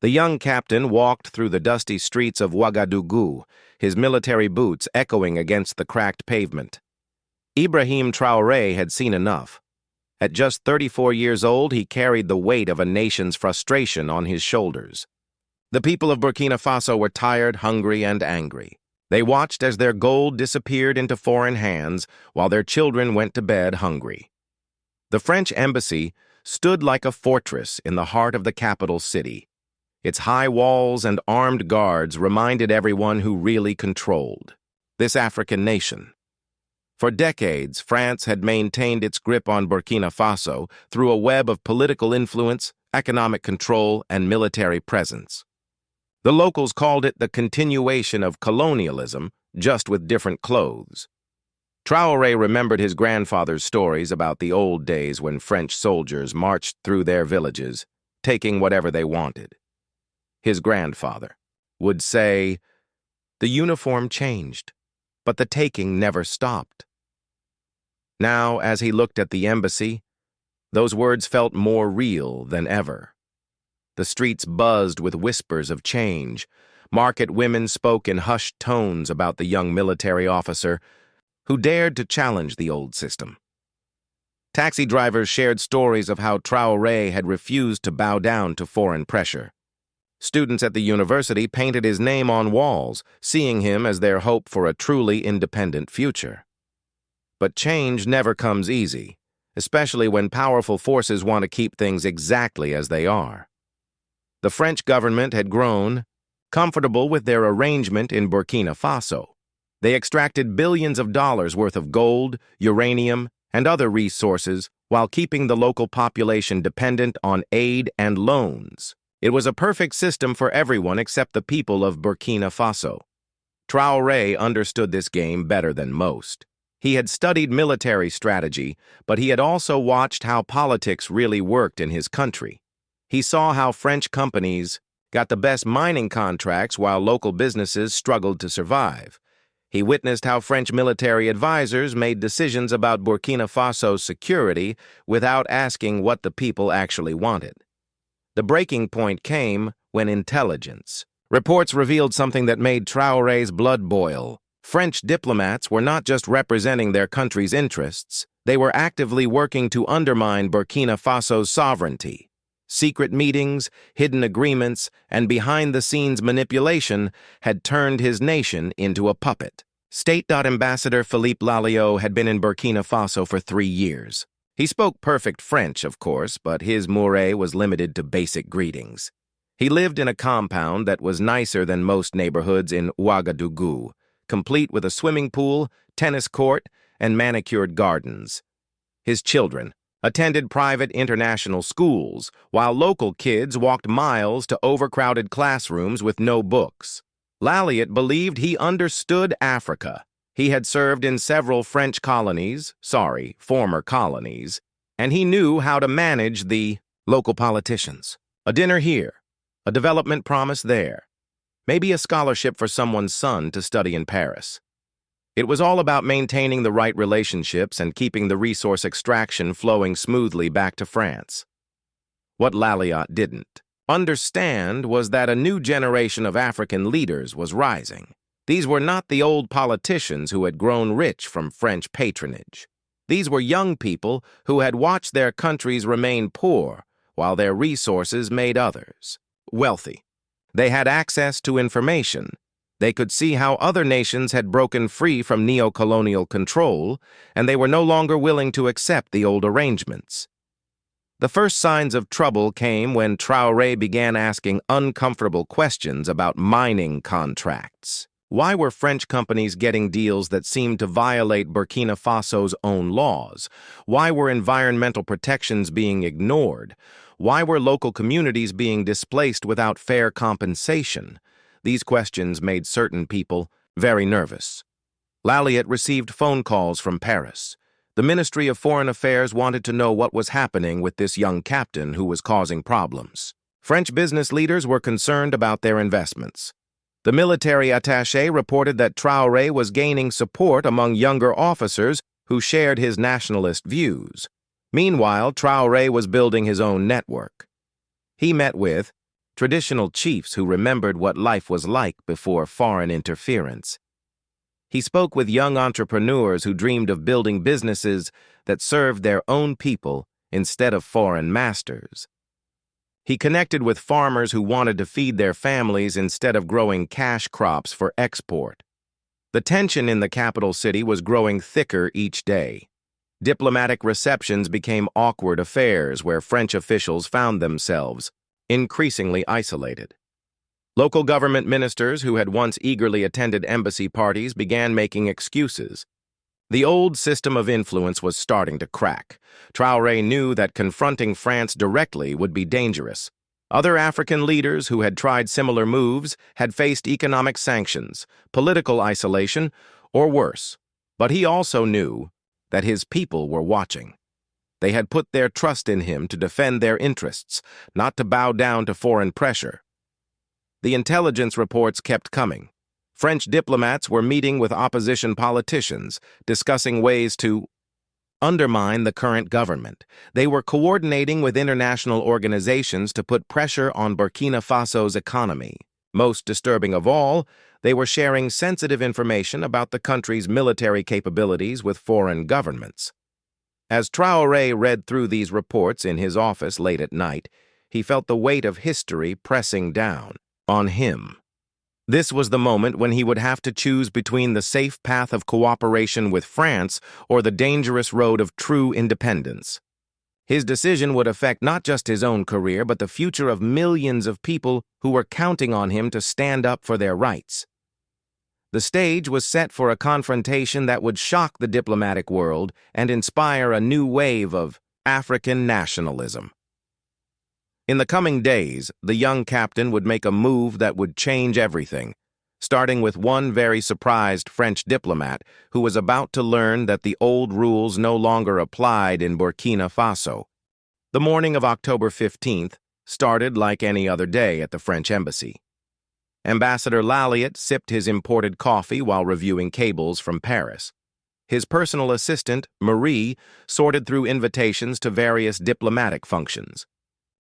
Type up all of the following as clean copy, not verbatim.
The young captain walked through the dusty streets of Ouagadougou, his military boots echoing against the cracked pavement. Ibrahim Traoré had seen enough. At just 34 years old, he carried the weight of a nation's frustration on his shoulders. The people of Burkina Faso were tired, hungry, and angry. They watched as their gold disappeared into foreign hands while their children went to bed hungry. The French embassy stood like a fortress in the heart of the capital city. Its high walls and armed guards reminded everyone who really controlled this African nation. For decades, France had maintained its grip on Burkina Faso through a web of political influence, economic control, and military presence. The locals called it the continuation of colonialism, just with different clothes. Traoré remembered his grandfather's stories about the old days when French soldiers marched through their villages, taking whatever they wanted. His grandfather would say, "The uniform changed, but the taking never stopped." Now, as he looked at the embassy, those words felt more real than ever. The streets buzzed with whispers of change. Market women spoke in hushed tones about the young military officer who dared to challenge the old system. Taxi drivers shared stories of how Traoré had refused to bow down to foreign pressure. Students at the university painted his name on walls, seeing him as their hope for a truly independent future. But change never comes easy, especially when powerful forces want to keep things exactly as they are. The French government had grown comfortable with their arrangement in Burkina Faso. They extracted billions of dollars worth of gold, uranium, and other resources while keeping the local population dependent on aid and loans. It was a perfect system for everyone except the people of Burkina Faso. Traoré understood this game better than most. He had studied military strategy, but he had also watched how politics really worked in his country. He saw how French companies got the best mining contracts while local businesses struggled to survive. He witnessed how French military advisors made decisions about Burkina Faso's security without asking what the people actually wanted. The breaking point came when intelligence. Reports revealed something that made Traoré's blood boil. French diplomats were not just representing their country's interests, they were actively working to undermine Burkina Faso's sovereignty. Secret meetings, hidden agreements, and behind-the-scenes manipulation had turned his nation into a puppet. State Ambassador Philippe Lalliot had been in Burkina Faso for 3 years. He spoke perfect French, of course, but his moire was limited to basic greetings. He lived in a compound that was nicer than most neighborhoods in Ouagadougou, complete with a swimming pool, tennis court, and manicured gardens. His children attended private international schools, while local kids walked miles to overcrowded classrooms with no books. Lalliot believed he understood Africa. He had served in several French former colonies, and he knew how to manage the local politicians. A dinner here, a development promise there, maybe a scholarship for someone's son to study in Paris. It was all about maintaining the right relationships and keeping the resource extraction flowing smoothly back to France. What Lalliot didn't understand was that a new generation of African leaders was rising. These were not the old politicians who had grown rich from French patronage. These were young people who had watched their countries remain poor while their resources made others wealthy. They had access to information. They could see how other nations had broken free from neo-colonial control, and they were no longer willing to accept the old arrangements. The first signs of trouble came when Traoré began asking uncomfortable questions about mining contracts. Why were French companies getting deals that seemed to violate Burkina Faso's own laws? Why were environmental protections being ignored? Why were local communities being displaced without fair compensation? These questions made certain people very nervous. Lalliot received phone calls from Paris. The Ministry of Foreign Affairs wanted to know what was happening with this young captain who was causing problems. French business leaders were concerned about their investments. The military attaché reported that Traoré was gaining support among younger officers who shared his nationalist views. Meanwhile, Traoré was building his own network. He met with traditional chiefs who remembered what life was like before foreign interference. He spoke with young entrepreneurs who dreamed of building businesses that served their own people instead of foreign masters. He connected with farmers who wanted to feed their families instead of growing cash crops for export. The tension in the capital city was growing thicker each day. Diplomatic receptions became awkward affairs where French officials found themselves increasingly isolated. Local government ministers who had once eagerly attended embassy parties began making excuses. The old system of influence was starting to crack. Traoré knew that confronting France directly would be dangerous. Other African leaders who had tried similar moves had faced economic sanctions, political isolation, or worse. But he also knew that his people were watching. They had put their trust in him to defend their interests, not to bow down to foreign pressure. The intelligence reports kept coming. French diplomats were meeting with opposition politicians, discussing ways to undermine the current government. They were coordinating with international organizations to put pressure on Burkina Faso's economy. Most disturbing of all, they were sharing sensitive information about the country's military capabilities with foreign governments. As Traoré read through these reports in his office late at night, he felt the weight of history pressing down on him. This was the moment when he would have to choose between the safe path of cooperation with France or the dangerous road of true independence. His decision would affect not just his own career, but the future of millions of people who were counting on him to stand up for their rights. The stage was set for a confrontation that would shock the diplomatic world and inspire a new wave of African nationalism. In the coming days, the young captain would make a move that would change everything, starting with one very surprised French diplomat who was about to learn that the old rules no longer applied in Burkina Faso. The morning of October 15th started like any other day at the French embassy. Ambassador Lalliot sipped his imported coffee while reviewing cables from Paris. His personal assistant, Marie, sorted through invitations to various diplomatic functions.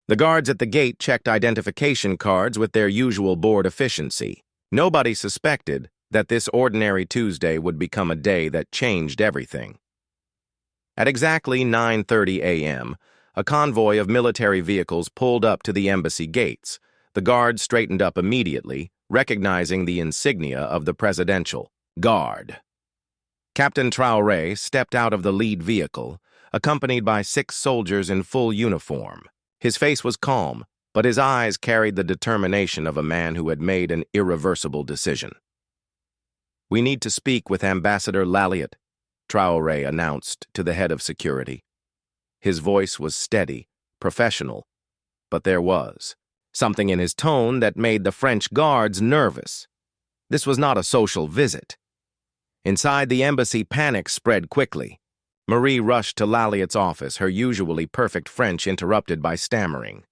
The guards at the gate checked identification cards with their usual bored efficiency. Nobody suspected that this ordinary Tuesday would become a day that changed everything. At exactly 9:30 a.m., a convoy of military vehicles pulled up to the embassy gates. The guards straightened up immediately, recognizing the insignia of the Presidential Guard. Captain Traoré stepped out of the lead vehicle, accompanied by 6 soldiers in full uniform. His face was calm, but his eyes carried the determination of a man who had made an irreversible decision. "We need to speak with Ambassador Lalliot," Traoré announced to the head of security. His voice was steady, professional, but there was something in his tone that made the French guards nervous. This was not a social visit. Inside the embassy, panic spread quickly. Marie rushed to Lalliot's office, her usually perfect French interrupted by stammering.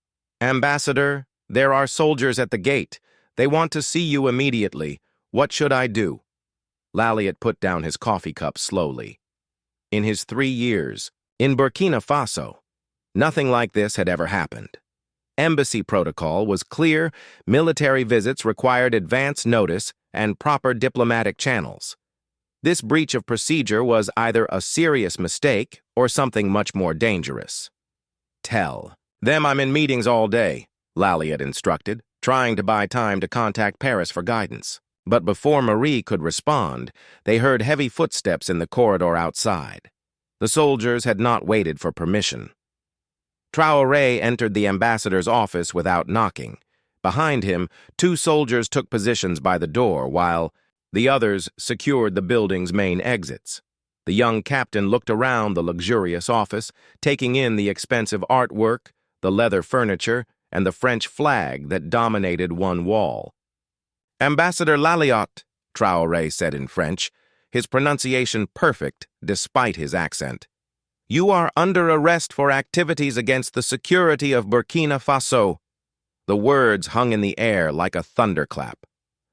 "Ambassador, there are soldiers at the gate. They want to see you immediately. What should I do?" Lalliot put down his coffee cup slowly. In his 3 years in Burkina Faso, nothing like this had ever happened. Embassy protocol was clear, military visits required advance notice and proper diplomatic channels. This breach of procedure was either a serious mistake or something much more dangerous. "Tell them I'm in meetings all day," Lalliot instructed, trying to buy time to contact Paris for guidance. But before Marie could respond, they heard heavy footsteps in the corridor outside. The soldiers had not waited for permission. Traoré entered the ambassador's office without knocking. Behind him, 2 soldiers took positions by the door, while the others secured the building's main exits. The young captain looked around the luxurious office, taking in the expensive artwork, the leather furniture, and the French flag that dominated one wall. "Ambassador Lalliot," Traoré said in French, his pronunciation perfect despite his accent. "You are under arrest for activities against the security of Burkina Faso." The words hung in the air like a thunderclap.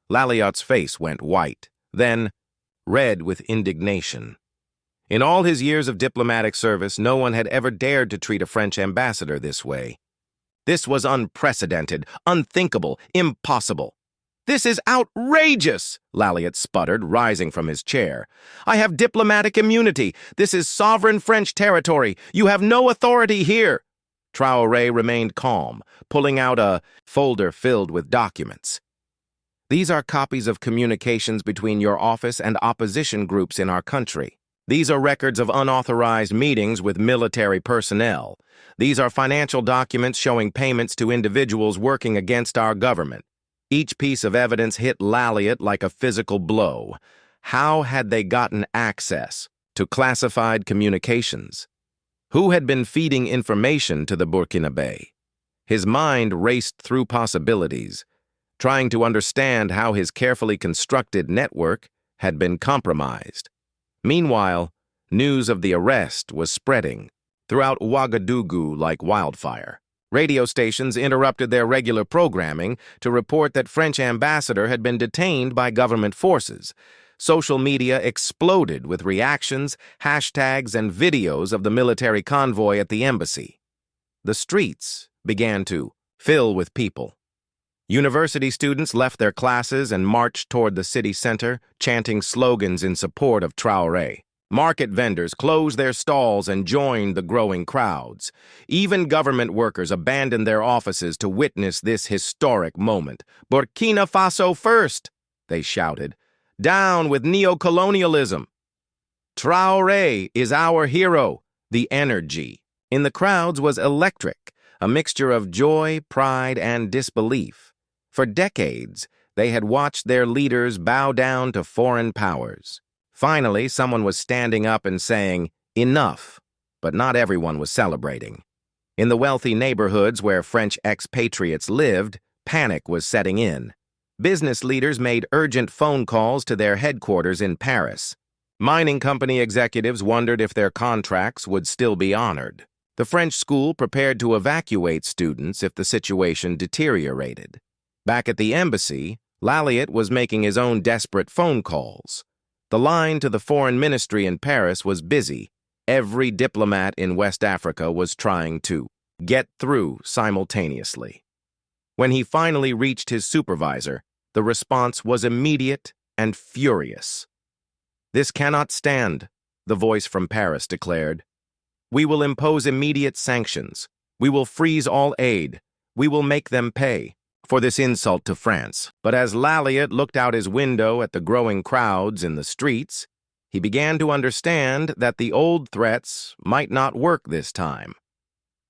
Lalliot's face went white, then red with indignation. In all his years of diplomatic service, no one had ever dared to treat a French ambassador this way. This was unprecedented, unthinkable, impossible. "This is outrageous," Lalliot sputtered, rising from his chair. "I have diplomatic immunity. This is sovereign French territory. You have no authority here." Traoré remained calm, pulling out a folder filled with documents. "These are copies of communications between your office and opposition groups in our country. These are records of unauthorized meetings with military personnel. These are financial documents showing payments to individuals working against our government." Each piece of evidence hit Lalliot like a physical blow. How had they gotten access to classified communications? Who had been feeding information to the Burkinabé? His mind raced through possibilities, trying to understand how his carefully constructed network had been compromised. Meanwhile, news of the arrest was spreading throughout Ouagadougou like wildfire. Radio stations interrupted their regular programming to report that French ambassador had been detained by government forces. Social media exploded with reactions, hashtags, and videos of the military convoy at the embassy. The streets began to fill with people. University students left their classes and marched toward the city center, chanting slogans in support of Traoré. Market vendors closed their stalls and joined the growing crowds. Even government workers abandoned their offices to witness this historic moment. "Burkina Faso first!" they shouted. "Down with neocolonialism! Traoré is our hero!" The energy in the crowds was electric, a mixture of joy, pride, and disbelief. For decades, they had watched their leaders bow down to foreign powers. Finally, someone was standing up and saying, "Enough," but not everyone was celebrating. In the wealthy neighborhoods where French expatriates lived, panic was setting in. Business leaders made urgent phone calls to their headquarters in Paris. Mining company executives wondered if their contracts would still be honored. The French school prepared to evacuate students if the situation deteriorated. Back at the embassy, Lalliot was making his own desperate phone calls. The line to the foreign ministry in Paris was busy. Every diplomat in West Africa was trying to get through simultaneously. When he finally reached his supervisor, the response was immediate and furious. "This cannot stand," the voice from Paris declared. "We will impose immediate sanctions. We will freeze all aid. We will make them pay for this insult to France." But as Lalliot looked out his window at the growing crowds in the streets, he began to understand that the old threats might not work this time.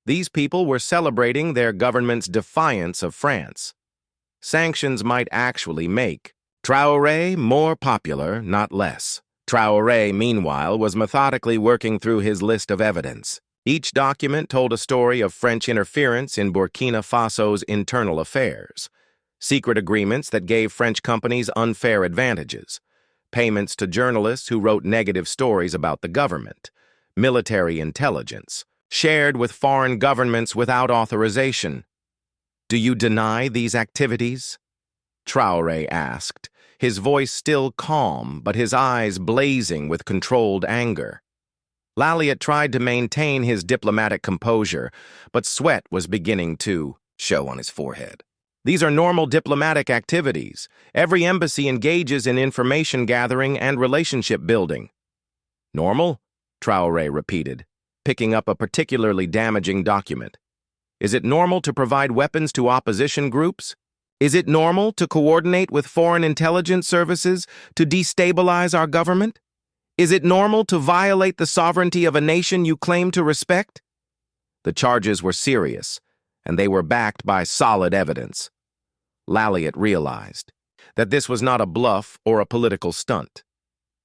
These people were celebrating their government's defiance of France. Sanctions might actually make Traoré more popular, not less. Traoré, meanwhile, was methodically working through his list of evidence. Each document told a story of French interference in Burkina Faso's internal affairs, secret agreements that gave French companies unfair advantages, payments to journalists who wrote negative stories about the government, military intelligence, shared with foreign governments without authorization. "Do you deny these activities?" Traoré asked, his voice still calm, but his eyes blazing with controlled anger. Lalliot tried to maintain his diplomatic composure, but sweat was beginning to show on his forehead. "These are normal diplomatic activities. Every embassy engages in information gathering and relationship building." "Normal?" Traoré repeated, picking up a particularly damaging document. "Is it normal to provide weapons to opposition groups? Is it normal to coordinate with foreign intelligence services to destabilize our government? Is it normal to violate the sovereignty of a nation you claim to respect?" The charges were serious, and they were backed by solid evidence. Lalliot realized that this was not a bluff or a political stunt.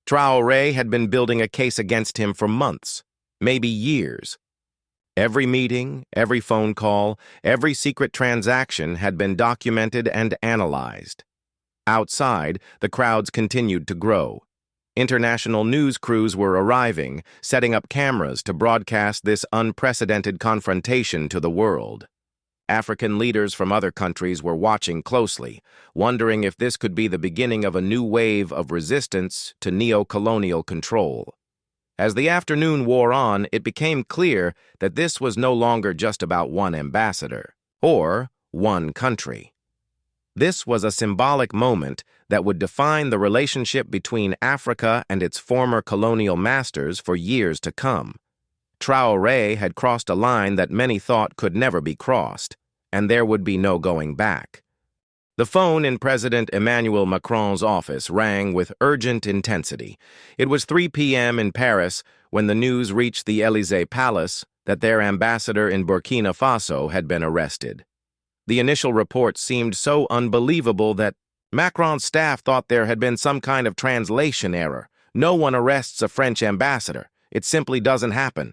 Traoré had been building a case against him for months, maybe years. Every meeting, every phone call, every secret transaction had been documented and analyzed. Outside, the crowds continued to grow. International news crews were arriving, setting up cameras to broadcast this unprecedented confrontation to the world. African leaders from other countries were watching closely, wondering if this could be the beginning of a new wave of resistance to neo-colonial control. As the afternoon wore on, it became clear that this was no longer just about one ambassador. or one country. This was a symbolic moment that would define the relationship between Africa and its former colonial masters for years to come. Traoré had crossed a line that many thought could never be crossed, and there would be no going back. The phone in President Emmanuel Macron's office rang with urgent intensity. It was 3 p.m. in Paris when the news reached the Élysée Palace that their ambassador in Burkina Faso had been arrested. The initial reports seemed so unbelievable that Macron's staff thought there had been some kind of translation error. No one arrests a French ambassador. It simply doesn't happen.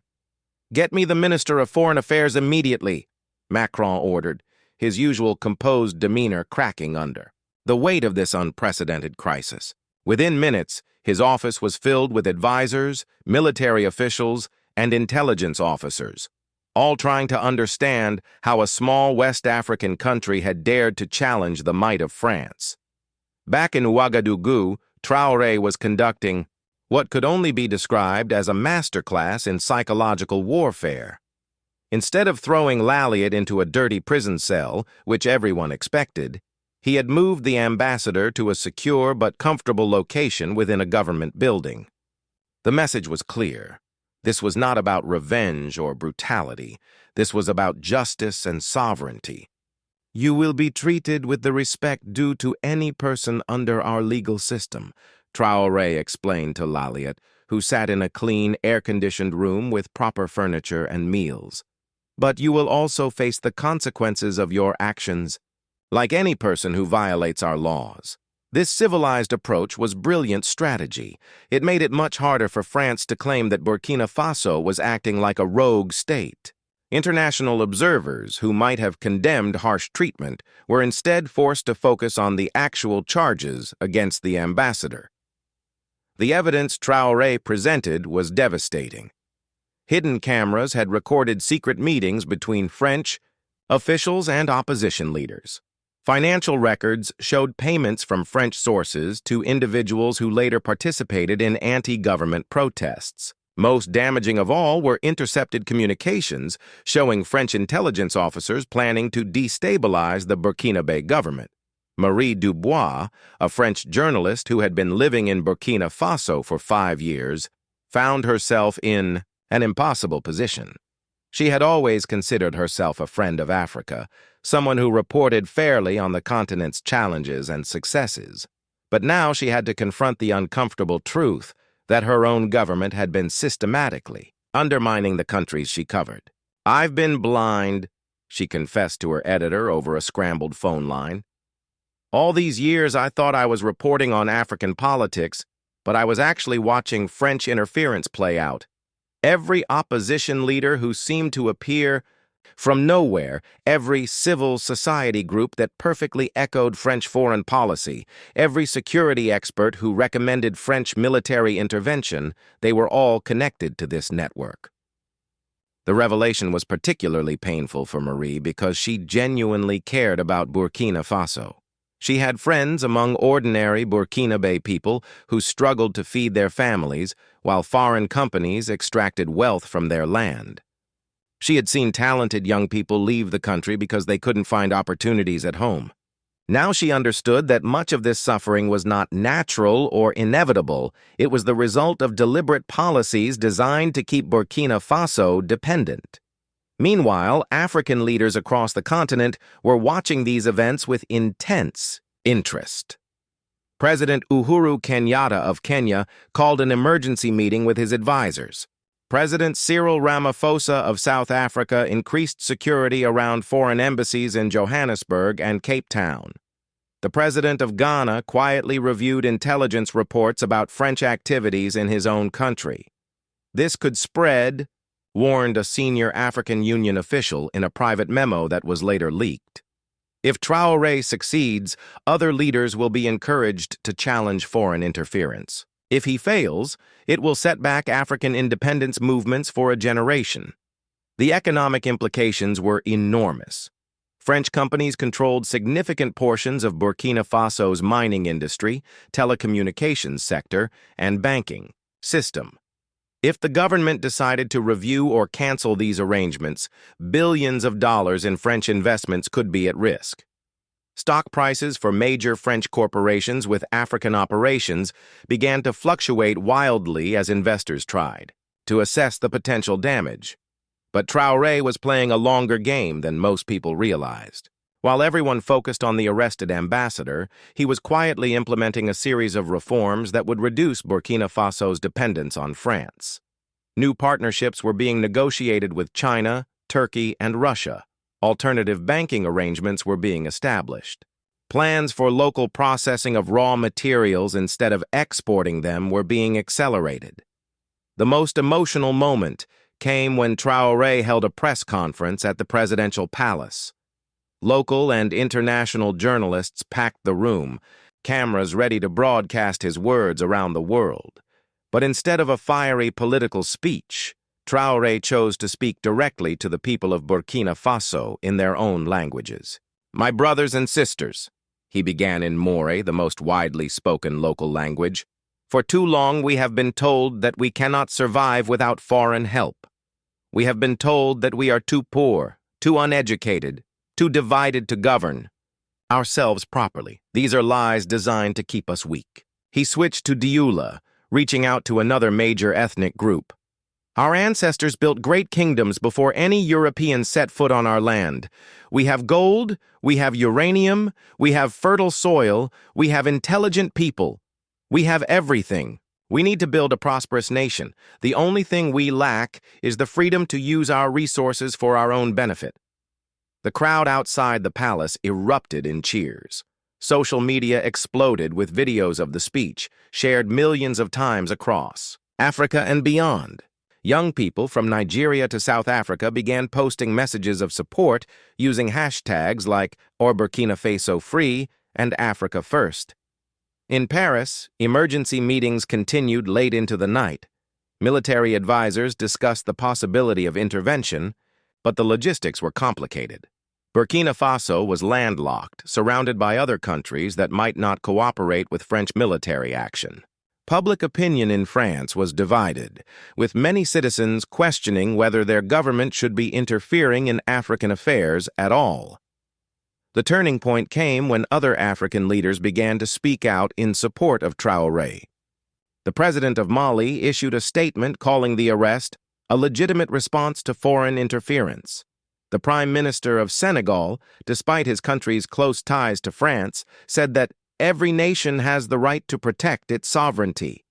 "Get me the Minister of Foreign Affairs immediately," Macron ordered, his usual composed demeanor cracking under the weight of this unprecedented crisis. Within minutes, his office was filled with advisors, military officials, and intelligence officers, all trying to understand how a small West African country had dared to challenge the might of France. Back in Ouagadougou, Traoré was conducting what could only be described as a masterclass in psychological warfare. Instead of throwing Lalliot into a dirty prison cell, which everyone expected, he had moved the ambassador to a secure but comfortable location within a government building. The message was clear. This was not about revenge or brutality. This was about justice and sovereignty. "You will be treated with the respect due to any person under our legal system," Traoré explained to Lalliot, who sat in a clean, air-conditioned room with proper furniture and meals. "But you will also face the consequences of your actions, like any person who violates our laws." This civilized approach was brilliant strategy. It made it much harder for France to claim that Burkina Faso was acting like a rogue state. International observers, who might have condemned harsh treatment, were instead forced to focus on the actual charges against the ambassador. The evidence Traoré presented was devastating. Hidden cameras had recorded secret meetings between French officials and opposition leaders. Financial records showed payments from French sources to individuals who later participated in anti-government protests. Most damaging of all were intercepted communications showing French intelligence officers planning to destabilize the Burkinabe government. Marie Dubois, a French journalist who had been living in Burkina Faso for 5 years, found herself in an impossible position. She had always considered herself a friend of Africa, someone who reported fairly on the continent's challenges and successes. But now she had to confront the uncomfortable truth that her own government had been systematically undermining the countries she covered. "I've been blind," she confessed to her editor over a scrambled phone line. "All these years I thought I was reporting on African politics, but I was actually watching French interference play out. Every opposition leader who seemed to appear from nowhere, every civil society group that perfectly echoed French foreign policy, every security expert who recommended French military intervention, they were all connected to this network." The revelation was particularly painful for Marie because she genuinely cared about Burkina Faso. She had friends among ordinary Burkinabe people who struggled to feed their families while foreign companies extracted wealth from their land. She had seen talented young people leave the country because they couldn't find opportunities at home. Now she understood that much of this suffering was not natural or inevitable. It was the result of deliberate policies designed to keep Burkina Faso dependent. Meanwhile, African leaders across the continent were watching these events with intense interest. President Uhuru Kenyatta of Kenya called an emergency meeting with his advisors. President Cyril Ramaphosa of South Africa increased security around foreign embassies in Johannesburg and Cape Town. The president of Ghana quietly reviewed intelligence reports about French activities in his own country. "This could spread," warned a senior African Union official in a private memo that was later leaked. If Traoré succeeds, other leaders will be encouraged to challenge foreign interference. If he fails, it will set back African independence movements for a generation. The economic implications were enormous. French companies controlled significant portions of Burkina Faso's mining industry, telecommunications sector, and banking system. If the government decided to review or cancel these arrangements, billions of dollars in French investments could be at risk. Stock prices for major French corporations with African operations began to fluctuate wildly as investors tried to assess the potential damage. But Traoré was playing a longer game than most people realized. While everyone focused on the arrested ambassador, he was quietly implementing a series of reforms that would reduce Burkina Faso's dependence on France. New partnerships were being negotiated with China, Turkey, and Russia. Alternative banking arrangements were being established. Plans for local processing of raw materials instead of exporting them were being accelerated. The most emotional moment came when Traoré held a press conference at the presidential palace. Local and international journalists packed the room, cameras ready to broadcast his words around the world. But instead of a fiery political speech, Traoré chose to speak directly to the people of Burkina Faso in their own languages. "My brothers and sisters," he began in Moore, the most widely spoken local language, "for too long we have been told that we cannot survive without foreign help. We have been told that we are too poor, too uneducated, too divided to govern ourselves properly. These are lies designed to keep us weak." He switched to Dioula, reaching out to another major ethnic group. "Our ancestors built great kingdoms before any European set foot on our land. We have gold, we have uranium, we have fertile soil, we have intelligent people. We have everything. We need to build a prosperous nation. The only thing we lack is the freedom to use our resources for our own benefit." The crowd outside the palace erupted in cheers. Social media exploded with videos of the speech, shared millions of times across Africa and beyond. Young people from Nigeria to South Africa began posting messages of support using hashtags like "or Burkina Faso Free" and "Africa First." In Paris, emergency meetings continued late into the night. Military advisors discussed the possibility of intervention, but the logistics were complicated. Burkina Faso was landlocked, surrounded by other countries that might not cooperate with French military action. Public opinion in France was divided, with many citizens questioning whether their government should be interfering in African affairs at all. The turning point came when other African leaders began to speak out in support of Traoré. The president of Mali issued a statement calling the arrest a legitimate response to foreign interference. The Prime Minister of Senegal, despite his country's close ties to France, said that every nation has the right to protect its sovereignty.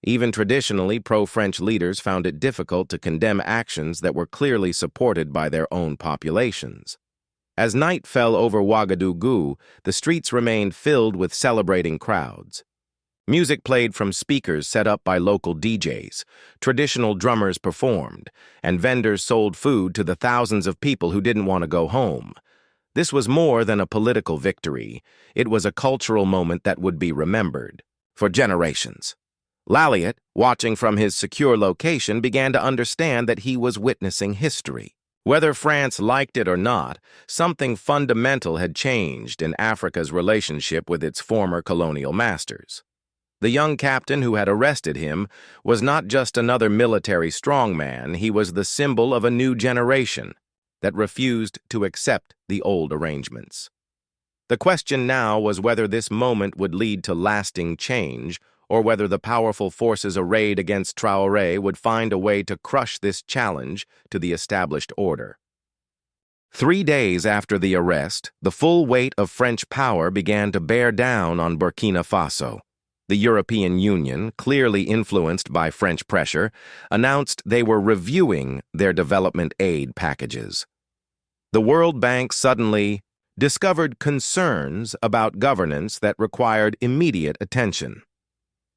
Even traditionally, pro-French leaders found it difficult to condemn actions that were clearly supported by their own populations. As night fell over Ouagadougou, the streets remained filled with celebrating crowds. Music played from speakers set up by local DJs, traditional drummers performed, and vendors sold food to the thousands of people who didn't want to go home. This was more than a political victory. It was a cultural moment that would be remembered for generations. Lalliot, watching from his secure location, began to understand that he was witnessing history. Whether France liked it or not, something fundamental had changed in Africa's relationship with its former colonial masters. The young captain who had arrested him was not just another military strongman, he was the symbol of a new generation that refused to accept the old arrangements. The question now was whether this moment would lead to lasting change, or whether the powerful forces arrayed against Traoré would find a way to crush this challenge to the established order. 3 days after the arrest, the full weight of French power began to bear down on Burkina Faso. The European Union, clearly influenced by French pressure, announced they were reviewing their development aid packages. The World Bank suddenly discovered concerns about governance that required immediate attention.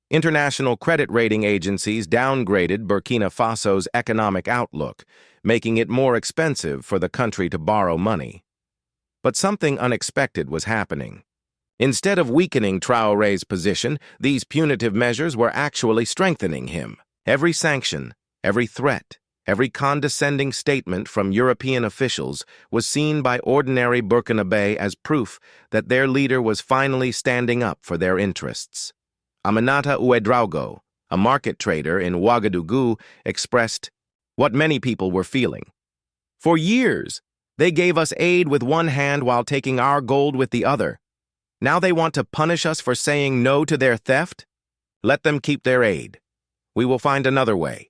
International credit rating agencies downgraded Burkina Faso's economic outlook, making it more expensive for the country to borrow money. But something unexpected was happening. Instead of weakening Traoré's position, these punitive measures were actually strengthening him. Every sanction, every threat, every condescending statement from European officials was seen by ordinary Burkinabé as proof that their leader was finally standing up for their interests. Aminata Ouedraogo, A market trader in Ouagadougou expressed what many people were feeling. For years, they gave us aid with one hand while taking our gold with the other. Now they want to punish us for saying no to their theft? Let them keep their aid. We will find another way.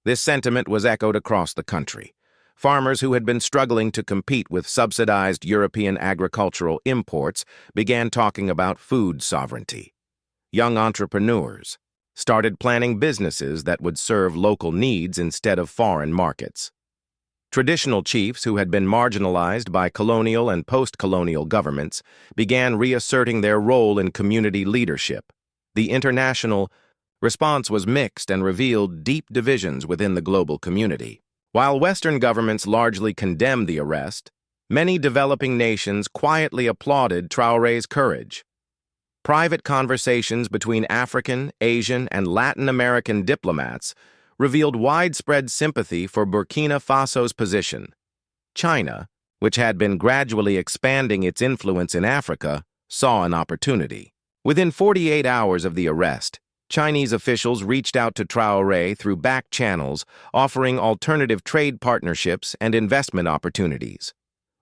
This sentiment was echoed across the country. Farmers who had been struggling to compete with subsidized European agricultural imports began talking about food sovereignty. Young entrepreneurs started planning businesses that would serve local needs instead of foreign markets. Traditional chiefs who had been marginalized by colonial and post-colonial governments began reasserting their role in community leadership. The international response was mixed and revealed deep divisions within the global community. While Western governments largely condemned the arrest, many developing nations quietly applauded Traoré's courage. Private conversations between African, Asian, and Latin American diplomats revealed widespread sympathy for Burkina Faso's position. China, which had been gradually expanding its influence in Africa, saw an opportunity. Within 48 hours of the arrest, Chinese officials reached out to Traoré through back channels, offering alternative trade partnerships and investment opportunities.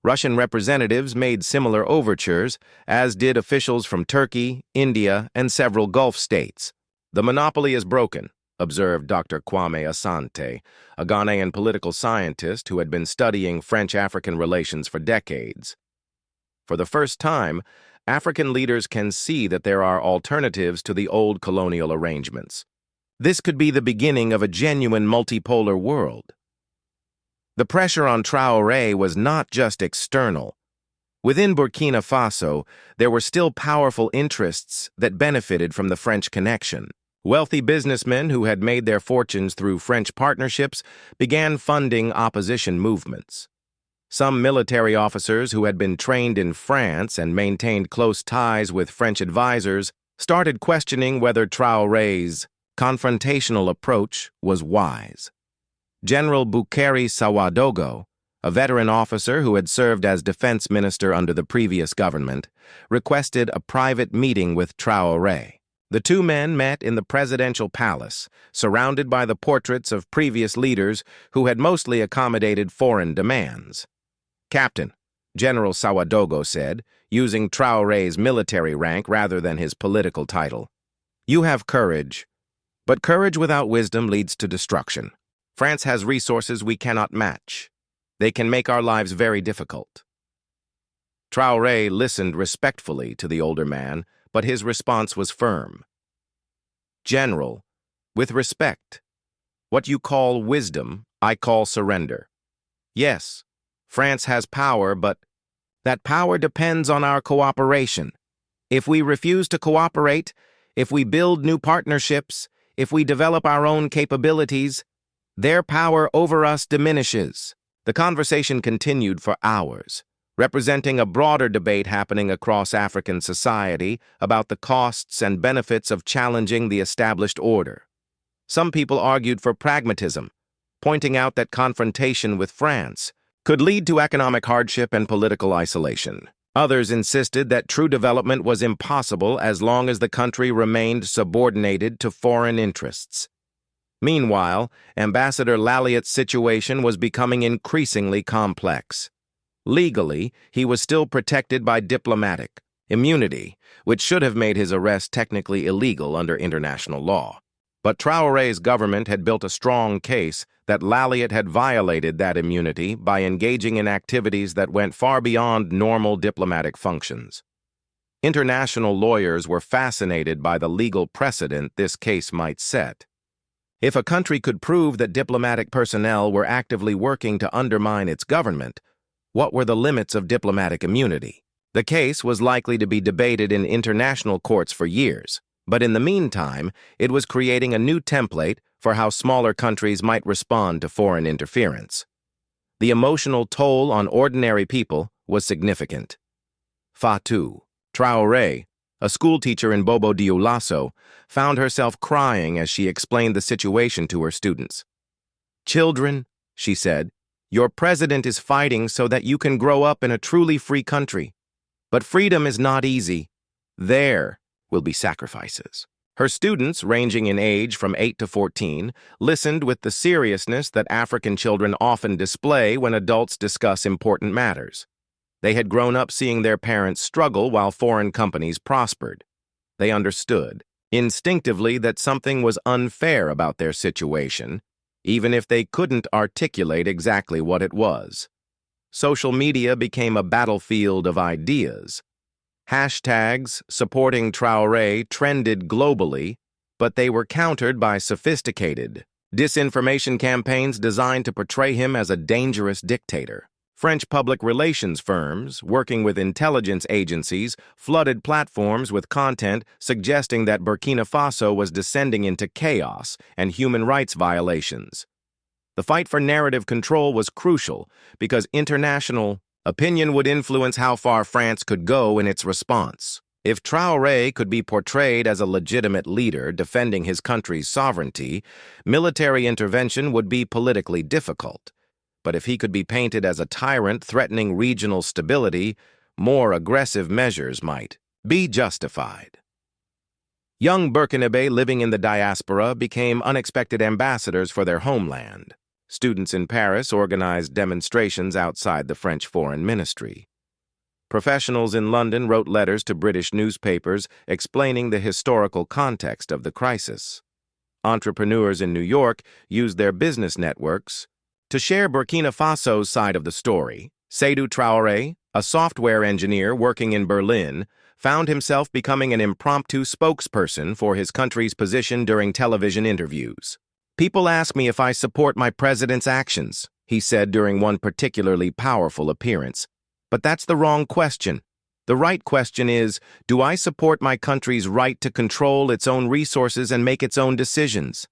Russian representatives made similar overtures, as did officials from Turkey, India, and several Gulf states. The monopoly is broken, observed Dr. Kwame Asante, a Ghanaian political scientist who had been studying French-African relations for decades. For the first time, African leaders can see that there are alternatives to the old colonial arrangements. This could be the beginning of a genuine multipolar world. The pressure on Traoré was not just external. Within Burkina Faso, there were still powerful interests that benefited from the French connection. Wealthy businessmen who had made their fortunes through French partnerships began funding opposition movements. Some military officers who had been trained in France and maintained close ties with French advisors started questioning whether Traoré's confrontational approach was wise. General Boukari Sawadogo, a veteran officer who had served as defense minister under the previous government, requested a private meeting with Traoré. The two men met in the presidential palace, surrounded by the portraits of previous leaders who had mostly accommodated foreign demands. "Captain," General Sawadogo said, using Traoré's military rank rather than his political title, "you have courage, but courage without wisdom leads to destruction. France has resources we cannot match. They can make our lives very difficult." Traoré listened respectfully to the older man, but his response was firm. "General, with respect, what you call wisdom, I call surrender. Yes, France has power, but that power depends on our cooperation. If we refuse to cooperate, if we build new partnerships, if we develop our own capabilities, their power over us diminishes." The conversation continued for hours, representing a broader debate happening across African society about the costs and benefits of challenging the established order. Some people argued for pragmatism, pointing out that confrontation with France could lead to economic hardship and political isolation. Others insisted that true development was impossible as long as the country remained subordinated to foreign interests. Meanwhile, Ambassador Lalliot's situation was becoming increasingly complex. Legally, he was still protected by diplomatic immunity, which should have made his arrest technically illegal under international law. But Traoré's government had built a strong case that Lalliot had violated that immunity by engaging in activities that went far beyond normal diplomatic functions. International lawyers were fascinated by the legal precedent this case might set. If a country could prove that diplomatic personnel were actively working to undermine its government, what were the limits of diplomatic immunity? The case was likely to be debated in international courts for years, but in the meantime, it was creating a new template for how smaller countries might respond to foreign interference. The emotional toll on ordinary people was significant. Fatou Traoré, a schoolteacher in Bobo Dioulasso, found herself crying as she explained the situation to her students. "Children," she said, "your president is fighting so that you can grow up in a truly free country. But freedom is not easy. There will be sacrifices." Her students, ranging in age from 8 to 14, listened with the seriousness that African children often display when adults discuss important matters. They had grown up seeing their parents struggle while foreign companies prospered. They understood, instinctively, that something was unfair about their situation, even if they couldn't articulate exactly what it was. Social media became a battlefield of ideas. Hashtags supporting Traoré trended globally, but they were countered by sophisticated disinformation campaigns designed to portray him as a dangerous dictator. French public relations firms, working with intelligence agencies, flooded platforms with content suggesting that Burkina Faso was descending into chaos and human rights violations. The fight for narrative control was crucial because international opinion would influence how far France could go in its response. If Traoré could be portrayed as a legitimate leader defending his country's sovereignty, military intervention would be politically difficult. But if he could be painted as a tyrant threatening regional stability, more aggressive measures might be justified. Young Burkinabés living in the diaspora became unexpected ambassadors for their homeland. Students in Paris organized demonstrations outside the French Foreign Ministry. Professionals in London wrote letters to British newspapers explaining the historical context of the crisis. Entrepreneurs in New York used their business networks to share Burkina Faso's side of the story. Seydou Traoré, a software engineer working in Berlin, found himself becoming an impromptu spokesperson for his country's position during television interviews. "People ask me if I support my president's actions," he said during one particularly powerful appearance. "But that's the wrong question. The right question is, do I support my country's right to control its own resources and make its own decisions?"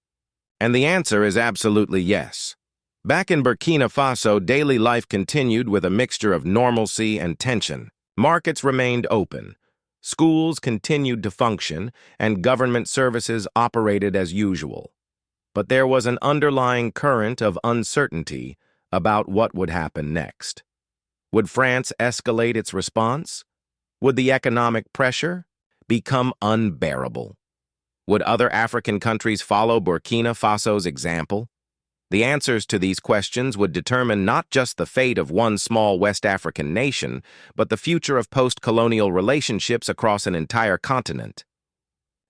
And the answer is absolutely yes. Back in Burkina Faso, daily life continued with a mixture of normalcy and tension. Markets remained open. Schools continued to function, and government services operated as usual. But there was an underlying current of uncertainty about what would happen next. Would France escalate its response? Would the economic pressure become unbearable? Would other African countries follow Burkina Faso's example? The answers to these questions would determine not just the fate of one small West African nation, but the future of post-colonial relationships across an entire continent.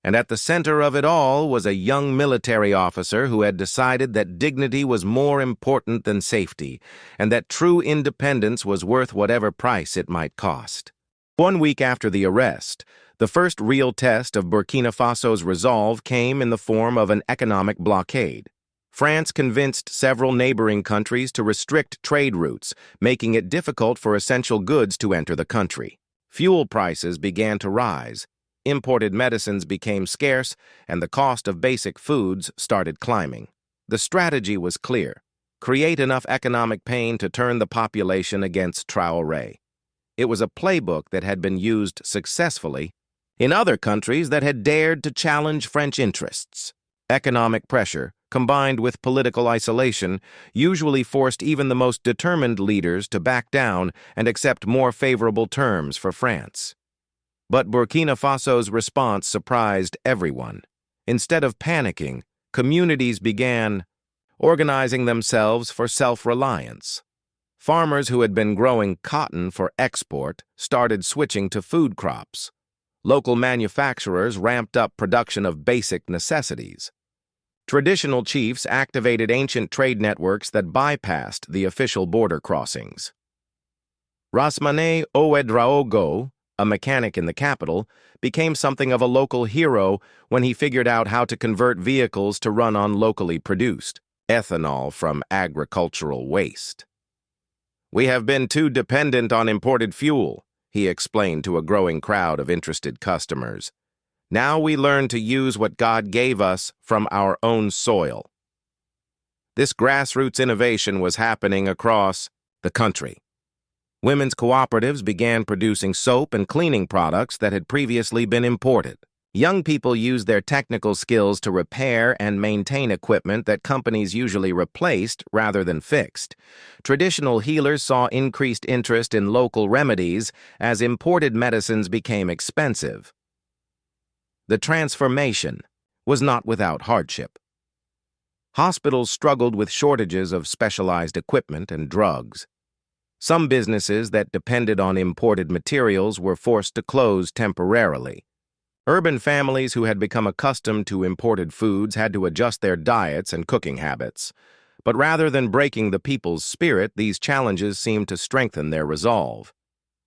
And at the center of it all was a young military officer who had decided that dignity was more important than safety, and that true independence was worth whatever price it might cost. 1 week after the arrest, the first real test of Burkina Faso's resolve came in the form of an economic blockade. France convinced several neighboring countries to restrict trade routes, making it difficult for essential goods to enter the country. Fuel prices began to rise. Imported medicines became scarce, and the cost of basic foods started climbing. The strategy was clear: create enough economic pain to turn the population against Traoré. It was a playbook that had been used successfully in other countries that had dared to challenge French interests. Economic pressure, combined with political isolation, usually forced even the most determined leaders to back down and accept more favorable terms for France. But Burkina Faso's response surprised everyone. Instead of panicking, communities began organizing themselves for self-reliance. Farmers who had been growing cotton for export started switching to food crops. Local manufacturers ramped up production of basic necessities. Traditional chiefs activated ancient trade networks that bypassed the official border crossings. Rasmane Ouedraogo, a mechanic in the capital, became something of a local hero when he figured out how to convert vehicles to run on locally produced ethanol from agricultural waste. "We have been too dependent on imported fuel," he explained to a growing crowd of interested customers. "Now we learn to use what God gave us from our own soil." This grassroots innovation was happening across the country. Women's cooperatives began producing soap and cleaning products that had previously been imported. Young people used their technical skills to repair and maintain equipment that companies usually replaced rather than fixed. Traditional healers saw increased interest in local remedies as imported medicines became expensive. The transformation was not without hardship. Hospitals struggled with shortages of specialized equipment and drugs. Some businesses that depended on imported materials were forced to close temporarily. Urban families who had become accustomed to imported foods had to adjust their diets and cooking habits. But rather than breaking the people's spirit, these challenges seemed to strengthen their resolve.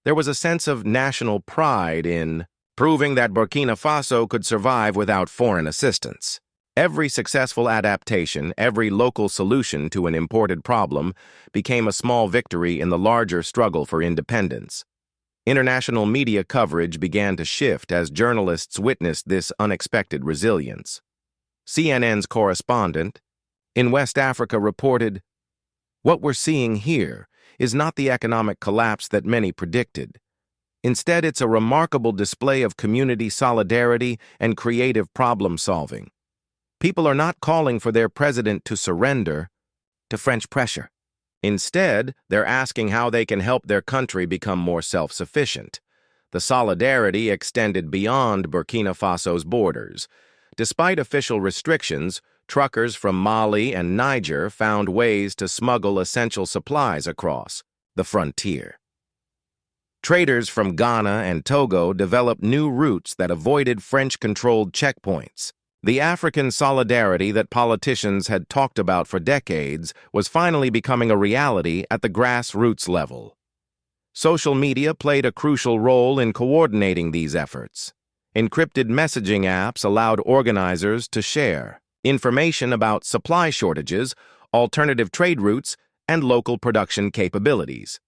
There was a sense of national pride in proving that Burkina Faso could survive without foreign assistance. Every successful adaptation, every local solution to an imported problem became a small victory in the larger struggle for independence. International media coverage began to shift as journalists witnessed this unexpected resilience. CNN's correspondent in West Africa reported, "What we're seeing here is not the economic collapse that many predicted. Instead, it's a remarkable display of community solidarity and creative problem-solving. People are not calling for their president to surrender to French pressure. Instead, they're asking how they can help their country become more self-sufficient. The solidarity extended beyond Burkina Faso's borders. Despite official restrictions, truckers from Mali and Niger found ways to smuggle essential supplies across the frontier. Traders from Ghana and Togo developed new routes that avoided French-controlled checkpoints. The African solidarity that politicians had talked about for decades was finally becoming a reality at the grassroots level. Social media played a crucial role in coordinating these efforts. Encrypted messaging apps allowed organizers to share information about supply shortages, alternative trade routes, and local production capabilities.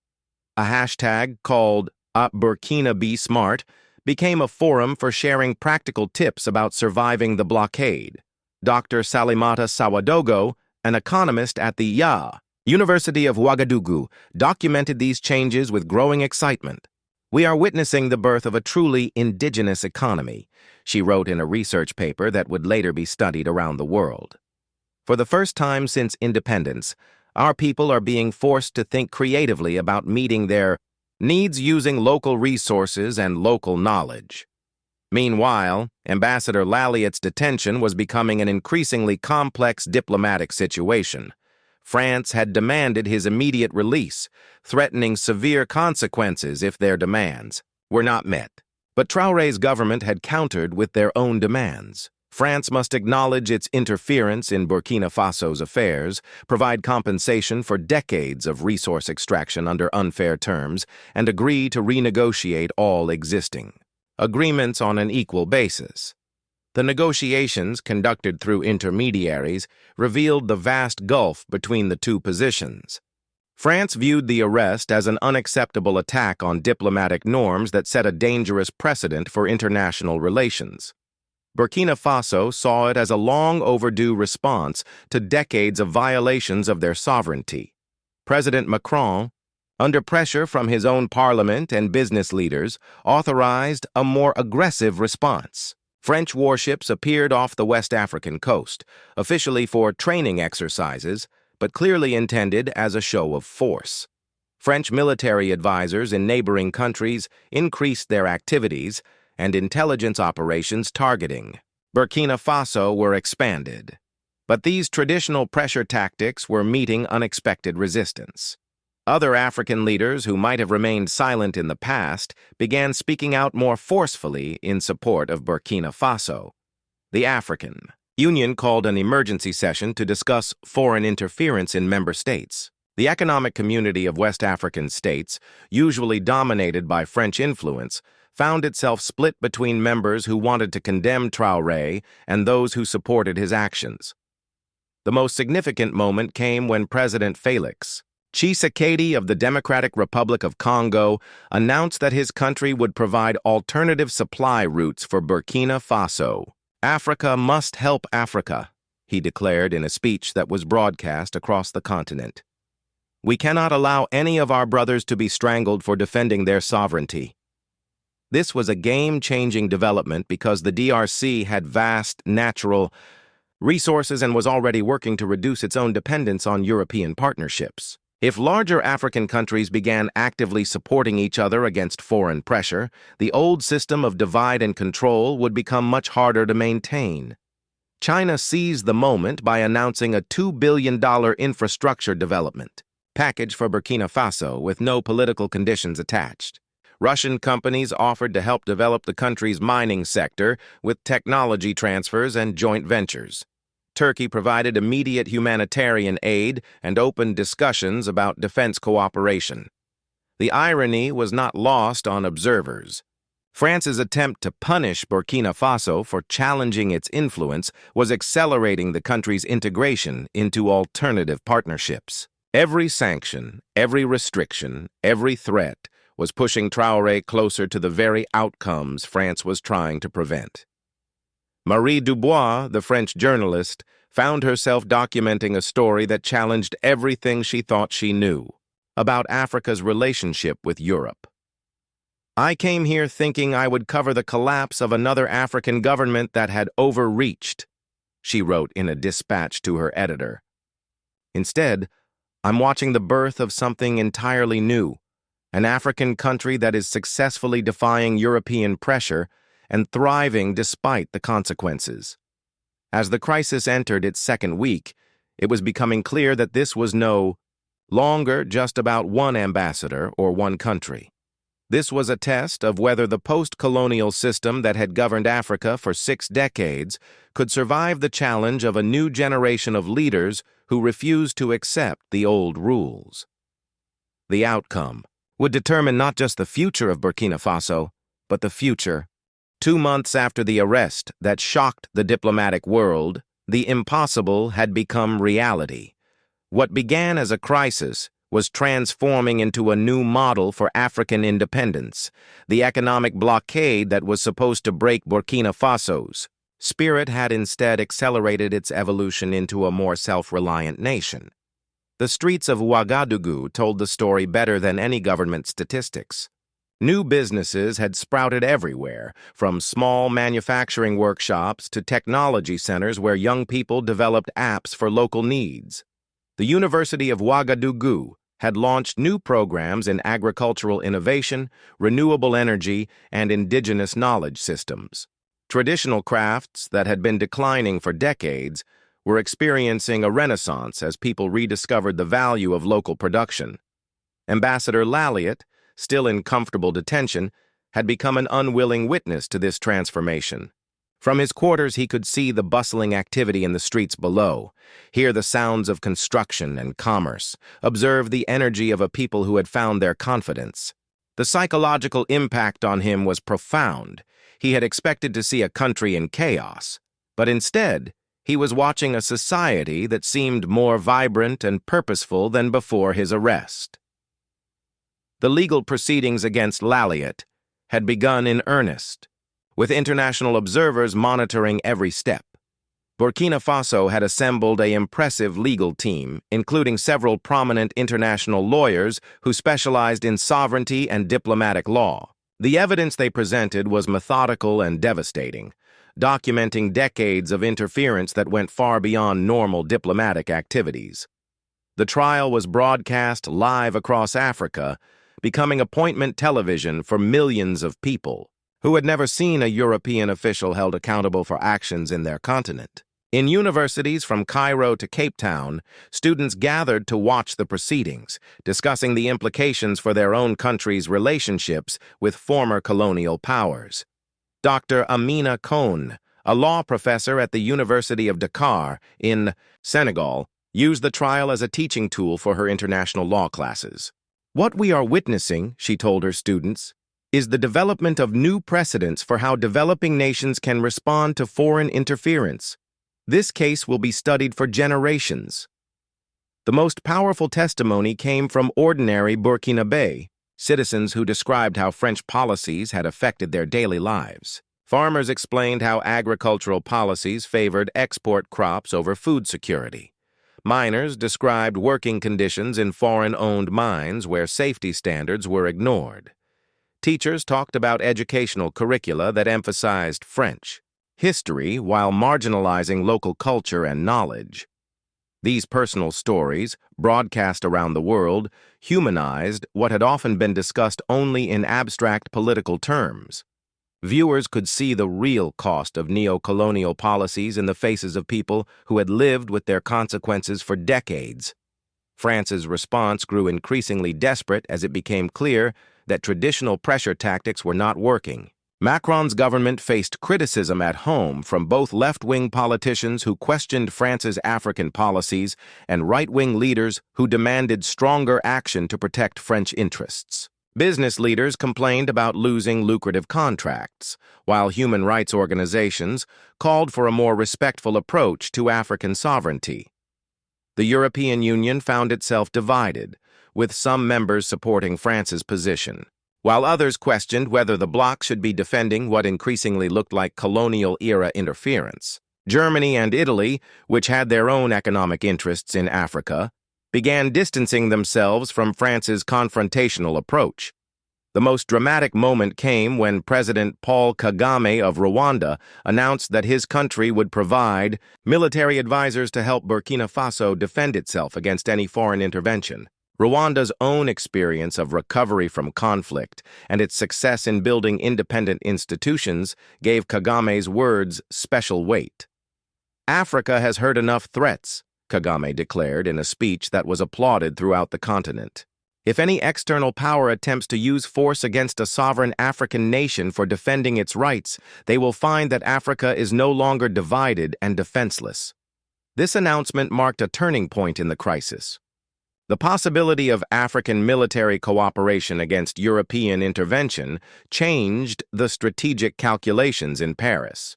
A hashtag called @BurkinaBeSmart became a forum for sharing practical tips about surviving the blockade. Dr. Salimata Sawadogo, an economist at the University of Ouagadougou, documented these changes with growing excitement. "We are witnessing the birth of a truly indigenous economy," she wrote in a research paper that would later be studied around the world. "For the first time since independence, our people are being forced to think creatively about meeting their needs using local resources and local knowledge." Meanwhile, Ambassador Lalliot's detention was becoming an increasingly complex diplomatic situation. France had demanded his immediate release, threatening severe consequences if their demands were not met. But Traoré's government had countered with their own demands. France must acknowledge its interference in Burkina Faso's affairs, provide compensation for decades of resource extraction under unfair terms, and agree to renegotiate all existing agreements on an equal basis. The negotiations, conducted through intermediaries, revealed the vast gulf between the two positions. France viewed the arrest as an unacceptable attack on diplomatic norms that set a dangerous precedent for international relations. Burkina Faso saw it as a long-overdue response to decades of violations of their sovereignty. President Macron, under pressure from his own parliament and business leaders, authorized a more aggressive response. French warships appeared off the West African coast, officially for training exercises, but clearly intended as a show of force. French military advisors in neighboring countries increased their activities, and intelligence operations targeting Burkina Faso were expanded. But these traditional pressure tactics were meeting unexpected resistance. Other African leaders who might have remained silent in the past began speaking out more forcefully in support of Burkina Faso. The African Union called an emergency session to discuss foreign interference in member states. The economic community of West African states, usually dominated by French influence, found itself split between members who wanted to condemn Traoré and those who supported his actions. The most significant moment came when President Félix Tshisekedi of the Democratic Republic of Congo announced that his country would provide alternative supply routes for Burkina Faso. "Africa must help Africa," he declared in a speech that was broadcast across the continent. "We cannot allow any of our brothers to be strangled for defending their sovereignty." This was a game-changing development because the DRC had vast natural resources and was already working to reduce its own dependence on European partnerships. If larger African countries began actively supporting each other against foreign pressure, the old system of divide and control would become much harder to maintain. China seized the moment by announcing a $2 billion infrastructure development package for Burkina Faso with no political conditions attached. Russian companies offered to help develop the country's mining sector with technology transfers and joint ventures. Turkey provided immediate humanitarian aid and opened discussions about defense cooperation. The irony was not lost on observers. France's attempt to punish Burkina Faso for challenging its influence was accelerating the country's integration into alternative partnerships. Every sanction, every restriction, every threat was pushing Traoré closer to the very outcomes France was trying to prevent. Marie Dubois, the French journalist, found herself documenting a story that challenged everything she thought she knew about Africa's relationship with Europe. "I came here thinking I would cover the collapse of another African government that had overreached," she wrote in a dispatch to her editor. "Instead, I'm watching the birth of something entirely new, an African country that is successfully defying European pressure and thriving despite the consequences." As the crisis entered its second week, it was becoming clear that this was no longer just about one ambassador or one country. This was a test of whether the post-colonial system that had governed Africa for 6 decades could survive the challenge of a new generation of leaders who refused to accept the old rules. The outcome would determine not just the future of Burkina Faso, but the future. 2 months after the arrest that shocked the diplomatic world, the impossible had become reality. What began as a crisis was transforming into a new model for African independence. The economic blockade that was supposed to break Burkina Faso's spirit had instead accelerated its evolution into a more self-reliant nation. The streets of Ouagadougou told the story better than any government statistics. New businesses had sprouted everywhere, from small manufacturing workshops to technology centers where young people developed apps for local needs. The University of Ouagadougou had launched new programs in agricultural innovation, renewable energy, and indigenous knowledge systems. Traditional crafts that had been declining for decades were experiencing a renaissance as people rediscovered the value of local production. Ambassador Lalliot, still in comfortable detention, had become an unwilling witness to this transformation. From his quarters, he could see the bustling activity in the streets below, hear the sounds of construction and commerce, observe the energy of a people who had found their confidence. The psychological impact on him was profound. He had expected to see a country in chaos, but instead, he was watching a society that seemed more vibrant and purposeful than before his arrest. The legal proceedings against Lalliot had begun in earnest, with international observers monitoring every step. Burkina Faso had assembled an impressive legal team, including several prominent international lawyers who specialized in sovereignty and diplomatic law. The evidence they presented was methodical and devastating, documenting decades of interference that went far beyond normal diplomatic activities. The trial was broadcast live across Africa, becoming appointment television for millions of people who had never seen a European official held accountable for actions in their continent. In universities from Cairo to Cape Town, students gathered to watch the proceedings, discussing the implications for their own country's relationships with former colonial powers. Dr. Amina Kohn, a law professor at the University of Dakar in Senegal, used the trial as a teaching tool for her international law classes. "What we are witnessing," she told her students, "is the development of new precedents for how developing nations can respond to foreign interference. This case will be studied for generations." The most powerful testimony came from ordinary Burkinabé, citizens who described how French policies had affected their daily lives. Farmers explained how agricultural policies favored export crops over food security. Miners described working conditions in foreign-owned mines where safety standards were ignored. Teachers talked about educational curricula that emphasized French history while marginalizing local culture and knowledge. These personal stories, broadcast around the world, humanized what had often been discussed only in abstract political terms. Viewers could see the real cost of neo-colonial policies in the faces of people who had lived with their consequences for decades. France's response grew increasingly desperate as it became clear that traditional pressure tactics were not working. Macron's government faced criticism at home from both left-wing politicians who questioned France's African policies and right-wing leaders who demanded stronger action to protect French interests. Business leaders complained about losing lucrative contracts, while human rights organizations called for a more respectful approach to African sovereignty. The European Union found itself divided, with some members supporting France's position, while others questioned whether the bloc should be defending what increasingly looked like colonial-era interference. Germany and Italy, which had their own economic interests in Africa, began distancing themselves from France's confrontational approach. The most dramatic moment came when President Paul Kagame of Rwanda announced that his country would provide military advisors to help Burkina Faso defend itself against any foreign intervention. Rwanda's own experience of recovery from conflict and its success in building independent institutions gave Kagame's words special weight. "Africa has heard enough threats," Kagame declared in a speech that was applauded throughout the continent. "If any external power attempts to use force against a sovereign African nation for defending its rights, they will find that Africa is no longer divided and defenseless." This announcement marked a turning point in the crisis. The possibility of African military cooperation against European intervention changed the strategic calculations in Paris.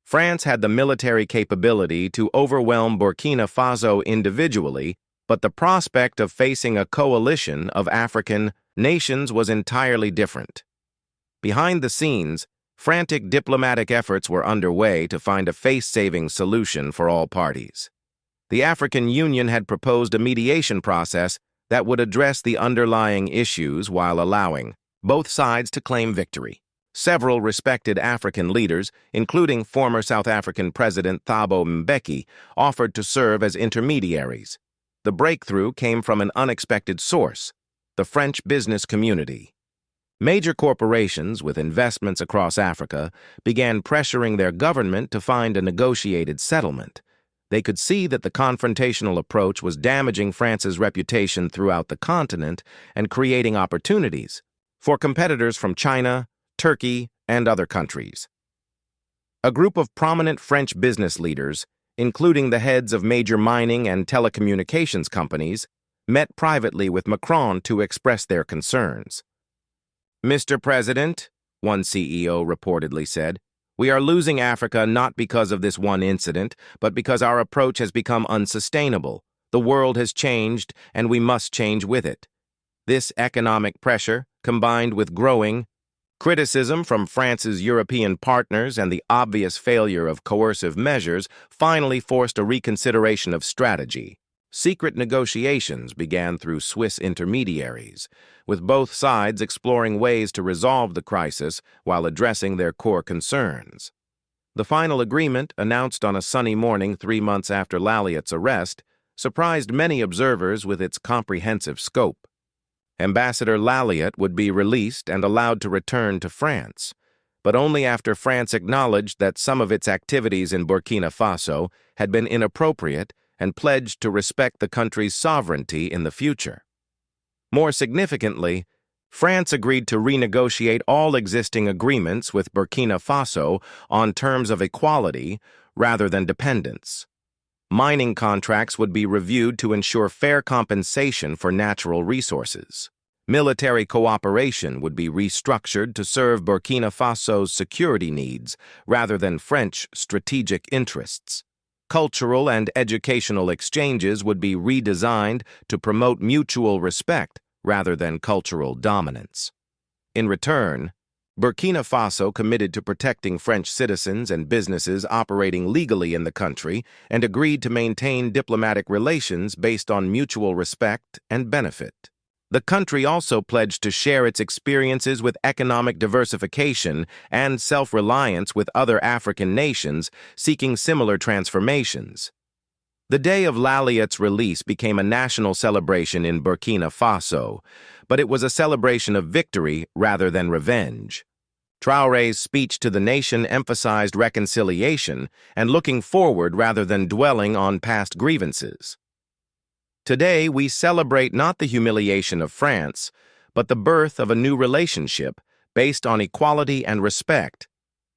France had the military capability to overwhelm Burkina Faso individually, but the prospect of facing a coalition of African nations was entirely different. Behind the scenes, frantic diplomatic efforts were underway to find a face-saving solution for all parties. The African Union had proposed a mediation process that would address the underlying issues while allowing both sides to claim victory. Several respected African leaders, including former South African President Thabo Mbeki, offered to serve as intermediaries. The breakthrough came from an unexpected source: the French business community. Major corporations with investments across Africa began pressuring their government to find a negotiated settlement. They could see that the confrontational approach was damaging France's reputation throughout the continent and creating opportunities for competitors from China, Turkey, and other countries. A group of prominent French business leaders, including the heads of major mining and telecommunications companies, met privately with Macron to express their concerns. "Mr. President," one CEO reportedly said, "we are losing Africa not because of this one incident, but because our approach has become unsustainable. The world has changed, and we must change with it." This economic pressure, combined with growing criticism from France's European partners and the obvious failure of coercive measures, finally forced a reconsideration of strategy. Secret negotiations began through Swiss intermediaries, with both sides exploring ways to resolve the crisis while addressing their core concerns. The final agreement, announced on a sunny morning 3 months after Lalliot's arrest, surprised many observers with its comprehensive scope. Ambassador Lalliot would be released and allowed to return to France, but only after France acknowledged that some of its activities in Burkina Faso had been inappropriate and pledged to respect the country's sovereignty in the future. More significantly, France agreed to renegotiate all existing agreements with Burkina Faso on terms of equality rather than dependence. Mining contracts would be reviewed to ensure fair compensation for natural resources. Military cooperation would be restructured to serve Burkina Faso's security needs rather than French strategic interests. Cultural and educational exchanges would be redesigned to promote mutual respect rather than cultural dominance. In return, Burkina Faso committed to protecting French citizens and businesses operating legally in the country and agreed to maintain diplomatic relations based on mutual respect and benefit. The country also pledged to share its experiences with economic diversification and self-reliance with other African nations seeking similar transformations. The day of Laliat's release became a national celebration in Burkina Faso, but it was a celebration of victory rather than revenge. Traoré's speech to the nation emphasized reconciliation and looking forward rather than dwelling on past grievances. Today, we celebrate not the humiliation of France, but the birth of a new relationship based on equality and respect,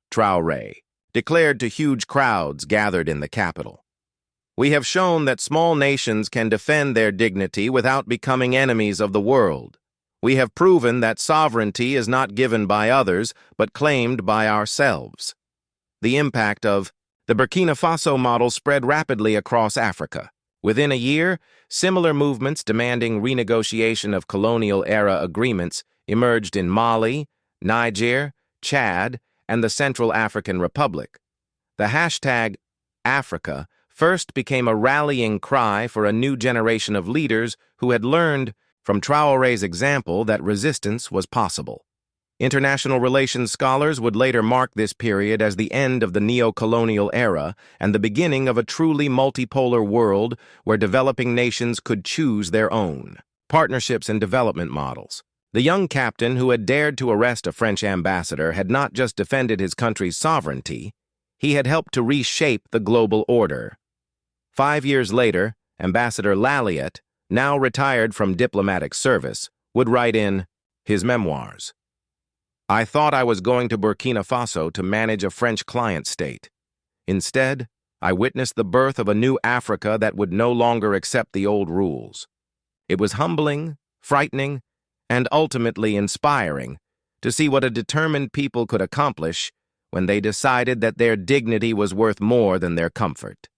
Traoré declared to huge crowds gathered in the capital. We have shown that small nations can defend their dignity without becoming enemies of the world. We have proven that sovereignty is not given by others, but claimed by ourselves. The impact of the Burkina Faso model spread rapidly across Africa. Within a year, similar movements demanding renegotiation of colonial-era agreements emerged in Mali, Niger, Chad, and the Central African Republic. The hashtag Africa first became a rallying cry for a new generation of leaders who had learned from Traoré's example that resistance was possible. International relations scholars would later mark this period as the end of the neo-colonial era and the beginning of a truly multipolar world where developing nations could choose their own partnerships and development models. The young captain who had dared to arrest a French ambassador had not just defended his country's sovereignty, he had helped to reshape the global order. 5 years later, Ambassador Laliat, now retired from diplomatic service, would write in his memoirs, "I thought I was going to Burkina Faso to manage a French client state. Instead, I witnessed the birth of a new Africa that would no longer accept the old rules. It was humbling, frightening, and ultimately inspiring to see what a determined people could accomplish when they decided that their dignity was worth more than their comfort."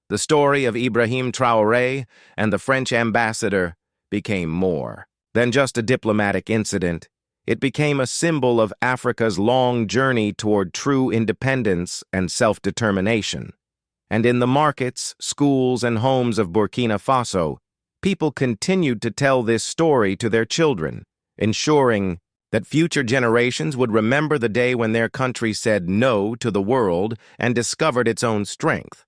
The story of Ibrahim Traoré and the French ambassador became more than just a diplomatic incident. It became a symbol of Africa's long journey toward true independence and self-determination. And in the markets, schools, and homes of Burkina Faso, people continued to tell this story to their children, ensuring that future generations would remember the day when their country said no to the world and discovered its own strength.